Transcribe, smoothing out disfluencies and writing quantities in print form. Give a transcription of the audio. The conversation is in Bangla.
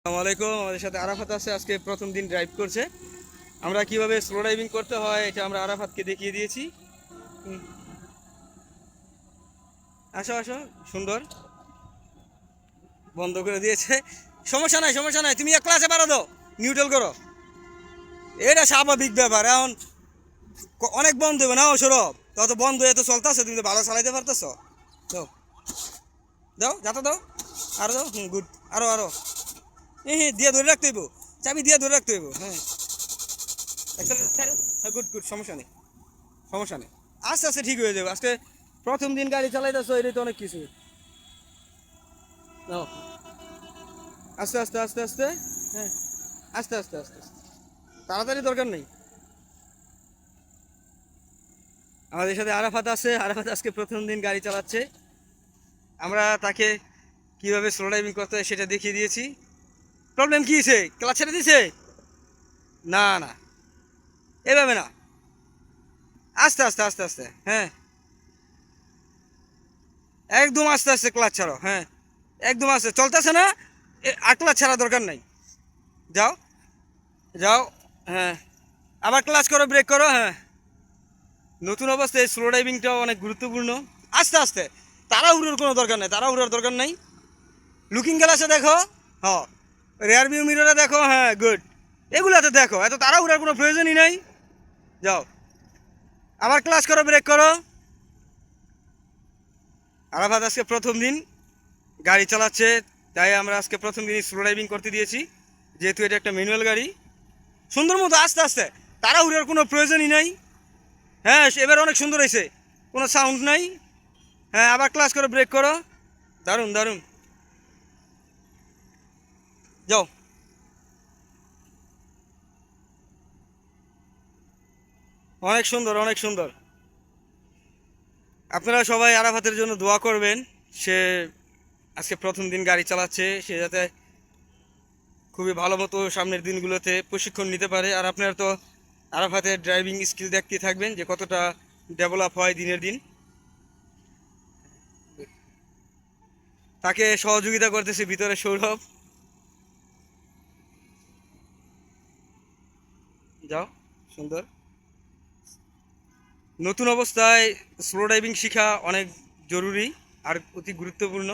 আসসালামু আলাইকুম। আমাদের সাথে আরাফাত আছে, আজকে প্রথম দিন ড্রাইভ করছে। আমরা কিভাবে স্লো ড্রাইভিং করতে হয় এটা আমরা আরাফাতকে দেখিয়ে দিয়েছি। হুম, আসো আসো, সুন্দর বন্ধ করে দিয়েছে। সমস্যা নাই, সমস্যা নাই, তুমি এক ক্লাসে পারো, দাও নিউট্রাল করো। এটা স্বাভাবিক ব্যাপার। এখন অনেক বন্ধ হবে না, ও সৌরভ তত বন্ধ হয়ে তো চলতেছে, তুমি তো ভালো চালাইতে পারতেছ। দাও দাও, যাতে দাও, আরো দাও। গুড, আরো আরো। হ্যাঁ, দিয়ে ধরে রাখতে হইব, চাবি দিয়ে ধরে রাখতে হইব। হ্যাঁ, গুড গুড, সমস্যা নেই, সমস্যা নেই। আস্তে আস্তে ঠিক হয়ে যাবে। আজকে প্রথম দিন গাড়ি চালাইতেছো, এটা তো অনেক কিছু। নাও, আস্তে আস্তে আস্তে আস্তে। হ্যাঁ, আস্তে আস্তে আস্তে আস্তে, তাড়াতাড়ি দরকার নেই। আমাদের সাথে আরাফাত আছে। আরাফাত আজকে প্রথম দিন গাড়ি চালাচ্ছে। আমরা তাকে কিভাবে স্লো ড্রাইভিং করতে হয় সেটা দেখিয়ে দিয়েছি। প্রবলেম কি হয়েছে? ক্লাচ ছেড়ে দিয়েছে? না না, এভাবে না, আস্তে আস্তে আস্তে আস্তে। হ্যাঁ, একদম আস্তে আস্তে ক্লাচ ছাড়ো। হ্যাঁ, একদম আস্তে, চলতেছে না, আর ক্লাচ ছাড়া দরকার নাই। যাও যাও। হ্যাঁ, আবার ক্লাচ করো, ব্রেক করো। হ্যাঁ, নতুন অবস্থায় স্লো ড্রাইভিংটাও অনেক গুরুত্বপূর্ণ। আস্তে আস্তে, তাড়াহুড়োর কোনো দরকার নেই, তাড়াহুড়োর দরকার নেই। লুকিং গ্লাসে দেখো, হ্যাঁ, রেয়ার ভিউ মিররে দেখো। হ্যাঁ, গুড, এগুলাতে দেখো, এত তাড়াহুড়োর কোনো প্রয়োজনই নাই। যাও, আবার ক্লাচ করো, ব্রেক করো। আরাফাত আজকে প্রথম দিন গাড়ি চালাচ্ছে, তাই আমরা আজকে প্রথম দিন স্লো ড্রাইভিং করতে দিয়েছি, যেহেতু এটা একটা ম্যানুয়াল গাড়ি। সুন্দর মতো আস্তে আস্তে, তাড়াহুড়োর কোনো প্রয়োজনই নাই। হ্যাঁ, এবার অনেক সুন্দর হয়েছে, কোনো সাউন্ড নাই। হ্যাঁ, আবার ক্লাচ করো, ব্রেক করো। দারুণ দারুণ। যাও, অনেক সুন্দর, অনেক সুন্দর। আপনারা সবাই আরাফাতের জন্য দোয়া করবেন। সে আজকে প্রথম দিন গাড়ি চালাচ্ছে, সে যাতে খুবই ভালো মতো সামনের দিনগুলোতে প্রশিক্ষণ নিতে পারে। আর আপনারা তো আরাফাতের ড্রাইভিং স্কিল দেখতে থাকবেন যে কতটা ডেভেলপ হয় দিনের দিন। তাকে সহযোগিতা করতেছে ভিতরে সৌরভ। যাও, সুন্দর। নতুন অবস্থায় স্লো ড্রাইভিং শেখা অনেক জরুরি আর অতি গুরুত্বপূর্ণ।